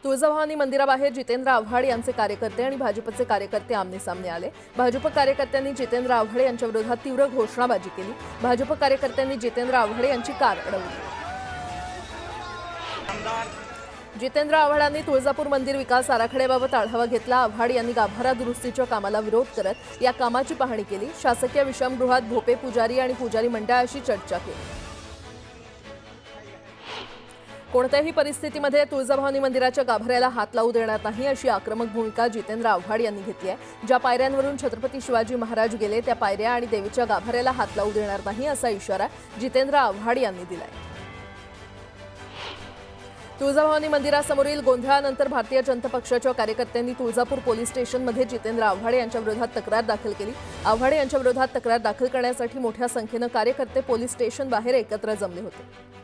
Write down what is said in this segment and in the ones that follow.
तुळजाभवानी मंदिराबाहेर जितेंद्र आव्हाड यांचे कार्यकर्ते आणि भाजपचे कार्यकर्ते आमने-सामने आले। भाजप कार्यकर्त्यांनी जितेंद्र आव्हाड यांच्या विरोधात तीव्र घोषणाबाजी केली। भाजप कार्यकर्त्यांनी जितेंद्र आव्हाड यांची कार अडवली। जितेंद्र आव्हाडांनी तुळजापूर मंदिर विकास आराखड्याबाबत आढावा घेतला। आव्हाड यांनी गाभारा दुरुस्तीच्या कामाला विरोध करत या कामाची पाहणी केली। शासकीय विश्रामगृहात भोपे पुजारी आणि पुजारी मंडळाशी चर्चा केली। कोणत्याही परिस्थितीमध्ये तुळजाभवानी मंदिराच्या गाभाऱ्याला हात लावू देणार नाही अशी आक्रमक भूमिका जितेंद्र आव्हाड यांनी घेतली आहे। ज्या पायऱ्यांवरून छत्रपती शिवाजी महाराज गेले त्या पायऱ्या आणि देवीच्या गाभाऱ्याला हात लावू देणार नाही असा इशारा जितेंद्र आव्हाड यांनी दिलाय। तुळजाभवानी मंदिरासमोरील गोंधळानंतर भारतीय जनता पक्षाच्या कार्यकर्त्यांनी तुळजापूर पोलीस स्टेशनमध्ये जितेंद्र आव्हाड यांच्या विरोधात तक्रार दाखल केली। आव्हाड यांच्या विरोधात तक्रार दाखल करण्यासाठी मोठ्या संख्येने कार्यकर्ते पोलीस स्टेशन बाहेर एकत्र जमले होते।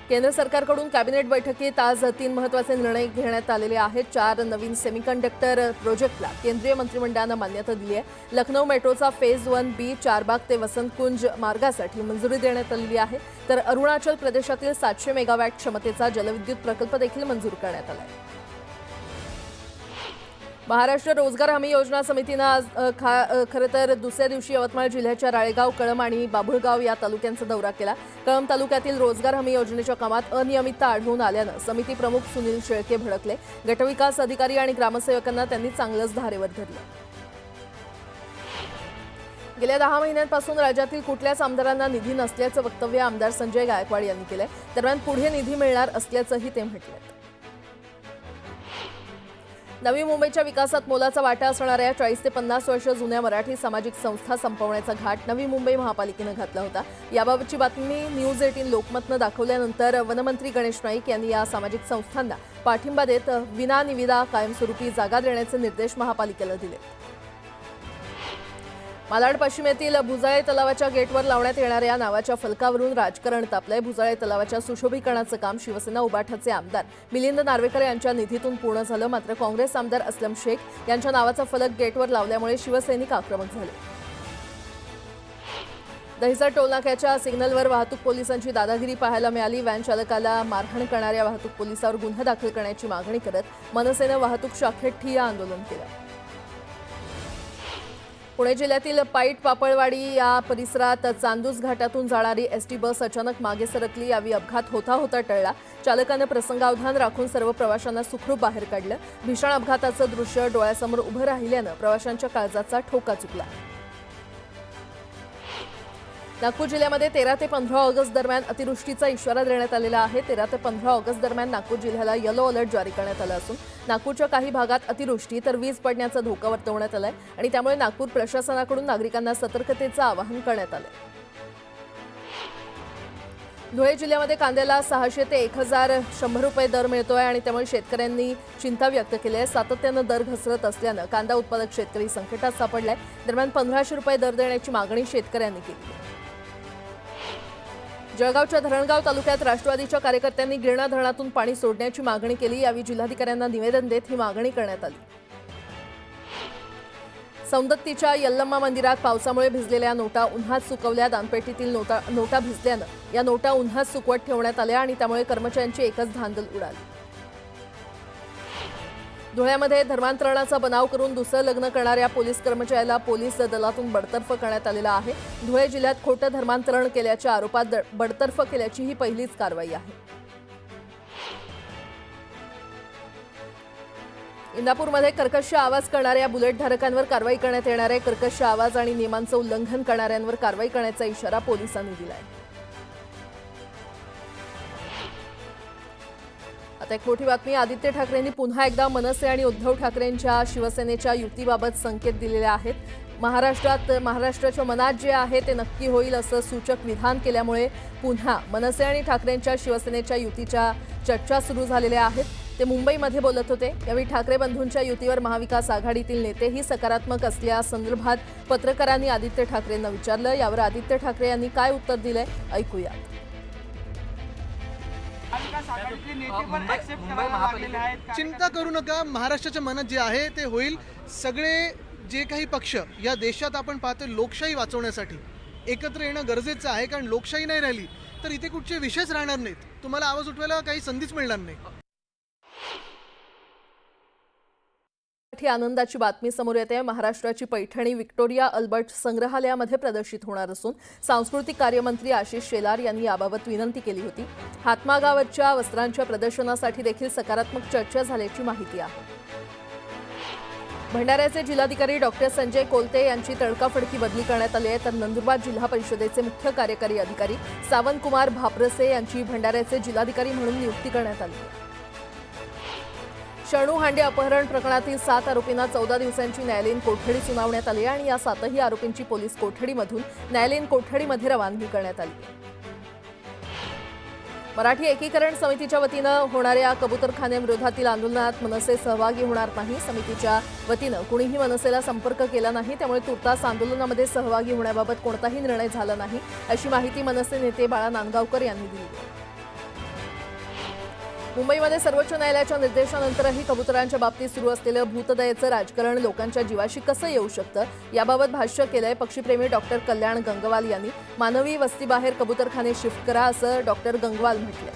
केंद्र सरकारकडून कॅबिनेट बैठकीत आज 3 महत्त्वाचे निर्णय घेण्यात आलेले आहेत। 4 नवीन सेमीकंडक्टर प्रोजेक्टला केंद्रीय मंत्रिमंडळाने मान्यता दिली आहे। लखनौ मेट्रोचा फेज 1B चारबाग ते वसंतकुंज मार्गासाठी मंजुरी देण्यात आलेली आहे। तर अरुणाचल प्रदेशातील 700 मेगावॅट क्षमतेचा जलविद्युत प्रकल्प देखील मंजूर करण्यात आला आहे। महाराष्ट्र रोजगार हमी योजना समितीने आज खरं तर दुसऱ्या दिवशी यवतमाळ जिल्ह्याच्या राळेगाव, कळंब आणि बाभुळगाव या तालुक्यांचा दौरा केला। कळंब तालुक्यातील रोजगार हमी योजनेच्या कामात अनियमितता आढळून आल्याने समिती प्रमुख सुनील शेळके भडकले। गटविकास अधिकारी आणि ग्रामसेवकांना त्यांनी चांगलंच धारेवर धरलं। गेल्या 10 महिन्यांपासून राज्यातील कुठल्याच आमदारांना निधी नसल्याचं वक्तव्य आमदार संजय गायकवाड यांनी केलंय। दरम्यान पुढे निधी मिळणार असल्याचंही ते म्हटलं। नवी मुंबईच्या विकासात मोलाचा वाटा असणाऱ्या 40 ते 50 वर्ष जुन्या मराठी सामाजिक संस्था संपवण्याचा घाट नवी मुंबई महापालिकेने घातला होता। याबाबतची बातमी न्यूज 18 लोकमतने दाखवल्यानंतर वनमंत्री गणेश नाईक यांनी या सामाजिक संस्थांना पाठिंबा देत विनानिविदा कायमस्वरूपी जागा देण्याचे निर्देश महापालिकेला दिले। मालाड पश्चिमेतील भुजाळे तलावाच्या गेटवर लावण्यात येणाऱ्या नावाच्या फलकावरून राजकारण तापलंय। भुजाळे तलावाच्या सुशोभीकरणाचं काम शिवसेना उबाठाचे आमदार मिलिंद नार्वेकर यांच्या निधीतून पूर्ण झालं। मात्र काँग्रेस आमदार असलम शेख यांच्या नावाचा फलक गेटवर लावल्यामुळे शिवसैनिक आक्रमक झाले। दहिसर टोलनाक्याच्या सिग्नलवर वाहतूक पोलिसांची दादागिरी पाहायला मिळाली। व्हॅन चालकाला मारहाण करणाऱ्या वाहतूक पोलिसावर गुन्हा दाखल करण्याची मागणी करत मनसेनं वाहतूक शाखेत ठिय्या आंदोलन केलं। पुणे जिल्ह्यातील पाईट पापळवाडी या परिसरात चांदूस घाटातून जाणारी एसटी बस अचानक मागे सरकली। यावेळी अपघात होता टळला। चालकाने प्रसंगावधान राखून सर्व प्रवाशांना सुखरूप बाहेर काढलं। भीषण अपघाताचं दृश्य डोळ्यासमोर उभं राहिल्यानं प्रवाशांच्या काळजाचा ठोका चुकला। नागपूर जिल्ह्यामध्ये 13 ते 15 ऑगस्ट दरम्यान अतिवृष्टीचा इशारा देण्यात आलेला आहे। 13 ते 15 ऑगस्ट दरम्यान नागपूर जिल्ह्याला येलो अलर्ट जारी करण्यात आला असून नागपूरच्या काही भागात अतिवृष्टी तर वीज पडण्याचा धोका वर्तवण्यात आलाय आणि त्यामुळे नागपूर प्रशासनाकडून नागरिकांना सतर्कतेचं आवाहन करण्यात आलंय। धुळे जिल्ह्यामध्ये कांद्याला 600 ते 1100 रुपये दर मिळतोय आणि त्यामुळे शेतकऱ्यांनी चिंता व्यक्त केली आहे। सातत्यानं दर घसरत असल्यानं कांदा उत्पादक शेतकरी संकटात सापडलाय। दरम्यान 1500 रुपये दर देण्याची मागणी शेतकऱ्यांनी केली। जळगावच्या धरणगाव तालुक्यात राष्ट्रवादीच्या कार्यकर्त्यांनी गिरणा धरणातून पाणी सोडण्याची मागणी केली। यावेळी जिल्हाधिकाऱ्यांना निवेदन देत ही मागणी करण्यात आली। सौंदत्तीच्या यल्लम्मा मंदिरात पावसामुळे भिजलेल्या नोटा उन्हात सुकवल्या। दानपेटीतील नोटा भिजल्यानं या नोटा उन्हात सुकवत ठेवण्यात आल्या आणि त्यामुळे कर्मचाऱ्यांची एकच धांदल उडाली। धुळ्यामध्ये धर्मांतरणाचा बनाव करून दुसरं लग्न करणाऱ्या पोलीस कर्मचाऱ्याला पोलीस दलातून बडतर्फ करण्यात आलेला आहे। धुळे जिल्ह्यात खोटं धर्मांतरण केल्याच्या आरोपात बडतर्फ केल्याची ही पहिलीच कारवाई आहे। इंदापूरमध्ये कर्कश आवाज करणाऱ्या बुलेटधारकांवर कारवाई करण्यात येणार आहे। कर्कश आवाज आणि नियमांचं उल्लंघन करणाऱ्यांवर कारवाई करण्याचा इशारा पोलिसांनी दिला आहे। आता एक मोठी बातमी। आदित्य ठाकरेंनी पुन्हा एकदा मनसे आणि उद्धव ठाकरेंच्या शिवसेनेच्या युतीबाबत संकेत दिलेले आहेत। महाराष्ट्राच्या मनात जे आहे ते नक्की होईल असं सूचक विधान केल्यामुळे पुन्हा मनसे आणि ठाकरेंच्या शिवसेनेच्या युतीच्या चर्चा सुरू झालेल्या आहेत। ते मुंबईमध्ये बोलत होते। यावेळी ठाकरे बंधूंच्या युतीवर महाविकास आघाडीतील नेतेही सकारात्मक असल्यासंदर्भात पत्रकारांनी आदित्य ठाकरेंना विचारलं। यावर आदित्य ठाकरे यांनी काय उत्तर दिलंय ऐकूया। चिंता करू नका, महाराष्ट्राच्या मनात जे आहे ते होईल। सगळे जे काही पक्ष या देशात आपण पाहतो लोकशाही वाचवण्यासाठी एकत्र येणं गरजेचं आहे, कारण लोकशाही नाही राहिली तर इथे कुठचे विषयच राहणार नाहीत। तुम्हाला आवाज उठवायला काही संधीच मिळणार नाही। मोठी आनंदाची बातमी समोर येते. महाराष्ट्राची पैठणी व्हिक्टोरिया अल्बर्ट संग्रहालयामध्ये प्रदर्शित होणार असून सांस्कृतिक कार्यमंत्री आशिष शेलार यांनी याबाबत विनंती केली होती. हातमागावरच्या वस्त्रांच्या प्रदर्शनासाठी देखील सकारात्मक चर्चा झाल्याची माहिती आहे. भंडाऱ्याचे जिल्हाधिकारी डॉक्टर संजय कोलते यांची तडकाफडकी बदली करण्यात आली आहे, तर नंदुरबार जिल्हा परिषदेचे मुख्य कार्यकारी अधिकारी सावंतकुमार भापरसे यांची भंडाऱ्याचे जिल्हाधिकारी म्हणून नियुक्ती करण्यात आली आहे. शणू हांडे अपहरण प्रकरणातील 7 आरोपींना 14 दिवसांची न्यायालयीन कोठडी सुनावण्यात आली आणि या 7ही आरोपींची पोलीस कोठडीमधून न्यायालयीन कोठडीमध्ये रवानगी करण्यात आली. मराठी एकीकरण समितीच्या वतीनं होणाऱ्या कबूतरखान्याविरोधातील आंदोलनात मनसे सहभागी होणार नाही. समितीच्या वतीनं कुणीही मनसेला संपर्क केला नाही, त्यामुळे तुर्तास आंदोलनामध्ये सहभागी होण्याबाबत कोणताही निर्णय झाला नाही, अशी माहिती मनसे नेते बाळा नांदगावकर यांनी दिली. मुंबईमध्ये सर्वोच्च न्यायालयाच्या निर्देशानंतरही कबुतरांच्या बाबतीत सुरू असलेलं भूतदयेचं राजकारण लोकांच्या जीवाशी कसं येऊ शकतं, याबाबत भाष्य केलंय पक्षीप्रेमी डॉक्टर कल्याण गंगवाल यांनी. मानवी वस्तीबाहेर कबुतरखाने शिफ्ट करा, असं डॉक्टर गंगवाल म्हटलंय.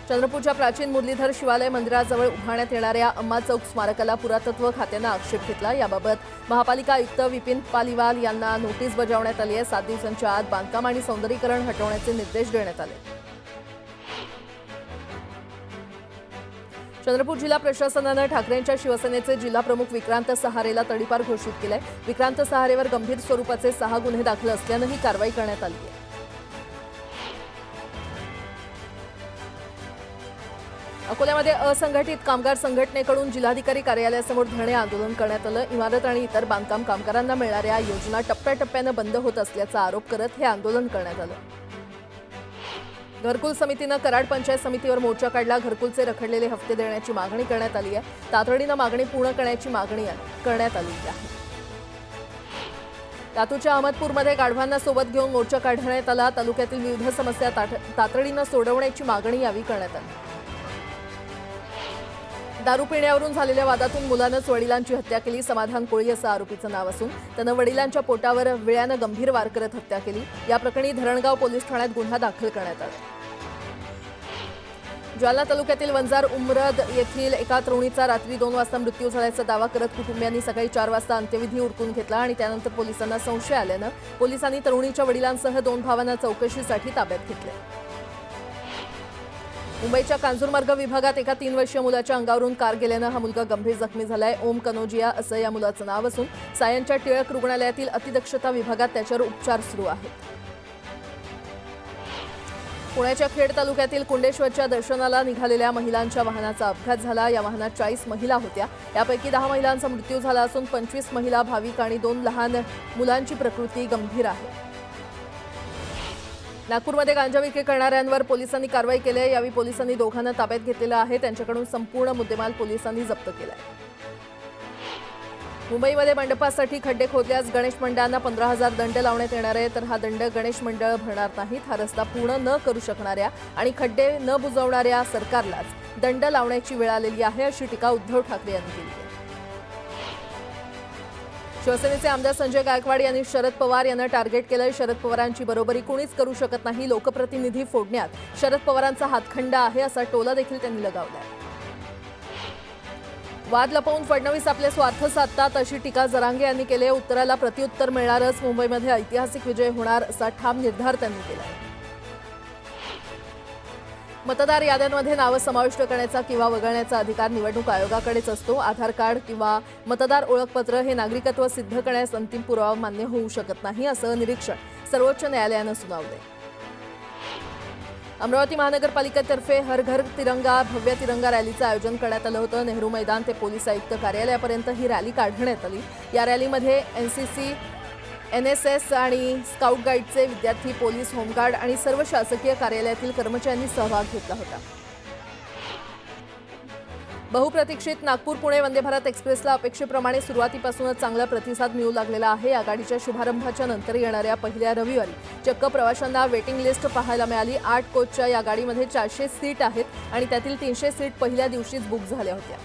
चंद्रपूरच्या प्राचीन मुरलीधर शिवालय मंदिराजवळ उभारण्यात येणाऱ्या अम्मा चौक स्मारकाला पुरातत्व खात्यानं आक्षेप घेतला. याबाबत महापालिका आयुक्त विपिन पालिवाल यांना नोटीस बजावण्यात आली आहे. 7 दिवसांच्या आत बांधकाम आणि सौंदर्यीकरण हटवण्याचे निर्देश देण्यात आले. चंद्रपूर जिल्हा प्रशासनानं ठाकरेंच्या शिवसेनेचे जिल्हाप्रमुख विक्रांत सहारेला तडीपार घोषित केलंय. विक्रांत सहारेवर गंभीर स्वरूपाचे 6 गुन्हे दाखल असल्यानं ही कारवाई करण्यात आली आहे. अकोल्यामध्ये असंघटित कामगार संघटनेकडून जिल्हाधिकारी कार्यालयासमोर धरणे आंदोलन करण्यात आलं. इमारत आणि इतर बांधकाम कामगारांना मिळणाऱ्या योजना टप्प्याटप्प्यानं बंद होत असल्याचा आरोप करत हे आंदोलन करण्यात आलं. घरकुल समितीनं कराड पंचायत समितीवर मोर्चा काढला. घरकुलचे रखडलेले हप्ते देण्याची मागणी करण्यात आली आहे. तातडीनं मागणी पूर्ण करण्याची मागणी करण्यात आली आहे. लातूरच्या अहमदपूरमध्ये गाढवांना सोबत घेऊन मोर्चा काढण्यात आला. तालुक्यातील विविध समस्या तातडीनं सोडवण्याची मागणी यावेळी करण्यात आली. दारू पिण्यावरून झालेल्या वादातून मुलानंच वडिलांची हत्या केली. समाधान कोळी असं आरोपीचं नाव असून त्यानं वडिलांच्या पोटावर विळ्यानं गंभीर वार करत हत्या केली. या प्रकरणी धरणगाव पोलीस ठाण्यात गुन्हा दाखल करण्यात आला. जालना तालुक्यातील वंजार उमरद येथील एका तरुणीचा रात्री 2 वाजता मृत्यू झाल्याचा दावा करत कुटुंबियांनी सकाळी 4 वाजता अंत्यविधी उरकून घेतला आणि त्यानंतर पोलिसांना संशय आल्यानं पोलिसांनी तरुणीच्या वडिलांसह 2 भावांना चौकशीसाठी ताब्यात घेतले. मुंबईच्या कांजूरमार्ग विभागात एका 3 वर्षीय मुलाच्या अंगावरून कार गेल्यानं हा मुलगा गंभीर जखमी झालाय. ओम कनोजिया असं या मुलाचं नाव असून सायनच्या टिळक रुग्णालयातील अतिदक्षता विभागात त्याच्यावर उपचार सुरू आहेत. पुण्याच्या खेड तालुक्यातील कुंडेश्वरच्या दर्शनाला निघालेल्या महिलांच्या वाहनाचा अपघात झाला. या वाहनात 40 महिला होत्या. यापैकी 10 महिलांचा मृत्यू झाला असून 25 महिला भाविक आणि 2 लहान मुलांची प्रकृती गंभीर आहे. नागपूरमध्ये गांजा विक्री करणाऱ्यांवर पोलिसांनी कारवाई केली आहे. यावेळी पोलिसांनी दोघांना ताब्यात घेतलेलं आहे. त्यांच्याकडून संपूर्ण मुद्देमाल पोलिसांनी जप्त केला आहे. मुंबईमध्ये मंडपासाठी खड्डे खोदल्यास गणेश मंडळांना 15,000 दंड लावण्यात येणार आहे. तर हा दंड गणेश मंडळ भरणार नाहीत. हा रस्ता पूर्ण न करू शकणाऱ्या आणि खड्डे न बुजवणाऱ्या सरकारलाच दंड लावण्याची वेळ आलेली आहे, अशी टीका उद्धव ठाकरे यांनी केली आहे. शिवसेनेचे आमदार संजय गायकवाड यांनी शरद पवार यांना टार्गेट केलंय. शरद पवारांची बरोबरी कुणीच करू शकत नाही. लोकप्रतिनिधी फोडण्यात शरद पवारांचा हातखंडा आहे, असा टोला देखील त्यांनी लगावलाय. वाद लपवून फडणवीस आपले स्वार्थ साधतात, अशी टीका जरांगे यांनी केली. उत्तराला प्रत्युत्तर मिळणारच. मुंबईमध्ये ऐतिहासिक विजय होणार, असा ठाम निर्धार त्यांनी केला. मतदार याद्यांमध्ये नावं समाविष्ट करण्याचा किंवा वगळण्याचा अधिकार निवडणूक आयोगाकडेच असतो. आधार कार्ड किंवा मतदार ओळखपत्र हे नागरिकत्व सिद्ध करण्यास अंतिम पुरावा मान्य होऊ शकत नाही, असं निरीक्षण सर्वोच्च न्यायालयानं सुनावलंय. अमरावती महानगरपालिकेतर्फे हर घर तिरंगा भव्य तिरंगा रॅलीचं आयोजन करण्यात आलं होतं. नेहरू मैदान ते पोलीस आयुक्त कार्यालयापर्यंत ही रॅली काढण्यात आली. या रॅलीमध्ये NCC, NSS आणि स्काउट गाईडचे विद्यार्थी, पोलीस, होमगार्ड आणि सर्व शासकीय कार्यालयातील कर्मचाऱ्यांनी सहभाग घेतला होता. बहुप्रतीक्षित नागपूर पुणे वंदे भारत एक्सप्रेसला अपेक्षेप्रमाणे सुरुवातीपासूनच चांगला प्रतिसाद मिळू लागलेला आहे. या गाडीच्या शुभारंभाच्या नंतर येणाऱ्या पहिल्या रविवारी चक्क प्रवाशांना वेटिंग लिस्ट पाहायला मिळाली. 8 कोचच्या या गाडीमध्ये 400 सीट आहेत आणि त्यातील 300 सीट पहिल्या दिवशीच बुक झाल्या होत्या.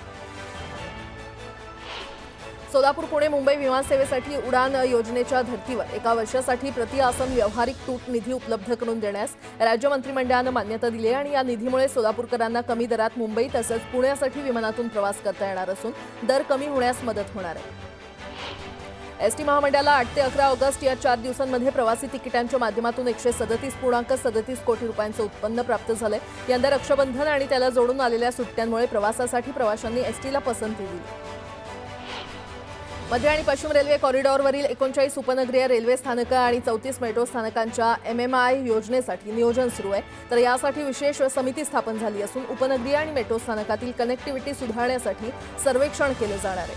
सोलापूर पुणे मुंबई विमानसेवेसाठी उडान योजनेच्या धर्तीवर एका वर्षासाठी प्रति आसन व्यावहारिक तूट निधी उपलब्ध करून देण्यास राज्य मंत्रिमंडळानं मान्यता दिली आहे आणि या निधीमुळे सोलापूरकरांना कमी दरात मुंबई तसंच पुण्यासाठी विमानातून प्रवास करता येणार असून दर कमी होण्यास मदत होणार आहे. एसटी महामंडळाला 8 ते 11 ऑगस्ट या 4 दिवसांमध्ये प्रवासी तिकिटांच्या माध्यमातून 137.37 कोटी रुपयांचं उत्पन्न प्राप्त झालंय. यंदा रक्षाबंधन आणि त्याला जोडून आलेल्या सुट्ट्यांमुळे प्रवासासाठी प्रवाशांनी एसटीला पसंती दिली. मध्य आणि पश्चिम रेल्वे कॉरिडॉरवरील 39 उपनगरीय रेल्वे स्थानकं आणि 34 मेट्रो स्थानकांच्या MMI योजनेसाठी नियोजन सुरू आहे. तर यासाठी विशेष समिती स्थापन झाली असून उपनगरीय आणि मेट्रो स्थानकातील कनेक्टिव्हिटी सुधारण्यासाठी सर्वेक्षण केले जाणार आहे.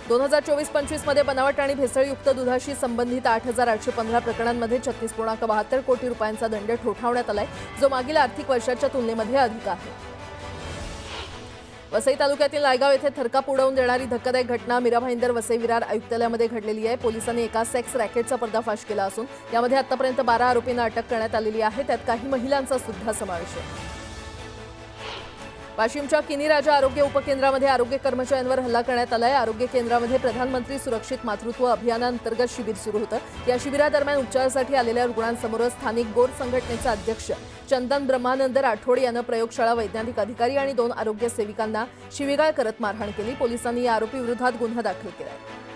2024-25 मध्ये बनावट आणि भेसळयुक्त दुधाशी संबंधित 8,815 प्रकरणांमध्ये 36.72 कोटी रुपयांचा दंड ठोठावण्यात आलाय, जो मागील आर्थिक वर्षाच्या तुलनेमध्ये अधिक आहे. वसई तालुक्यातील नायगाव येथे थरकाप उडवून देणारी धक्कादायक घटना मीरा भाईंदर वसई विरार आयुक्तालयामध्ये घडलेली आहे. पोलिसांनी एका सेक्स रॅकेटचा पर्दाफाश केला असून यामध्ये आतापर्यंत 12 आरोपींना अटक करण्यात आलेली आहे. त्यात काही महिलांचा सुद्धा समावेश आहे. वाशिमच्या किनी राजा आरोग्य उपकेंद्रामध्ये आरोग्य कर्मचाऱ्यांवर हल्ला करण्यात आलाय. आरोग्य केंद्रामध्ये प्रधानमंत्री सुरक्षित मातृत्व अभियानांतर्गत शिबिर सुरू होतं. या शिबिरादरम्यान उपचारासाठी आलेल्या रुग्णांसमोरच स्थानिक गोर संघटनेचे अध्यक्ष चंदन ब्रह्मानंद राठोड यानं प्रयोगशाळा वैज्ञानिक अधिकारी आणि 2 आरोग्य सेविकांना शिवीगाळ करत मारहाण केली. पोलिसांनी या आरोपी विरोधात गुन्हा दाखल केला आहे.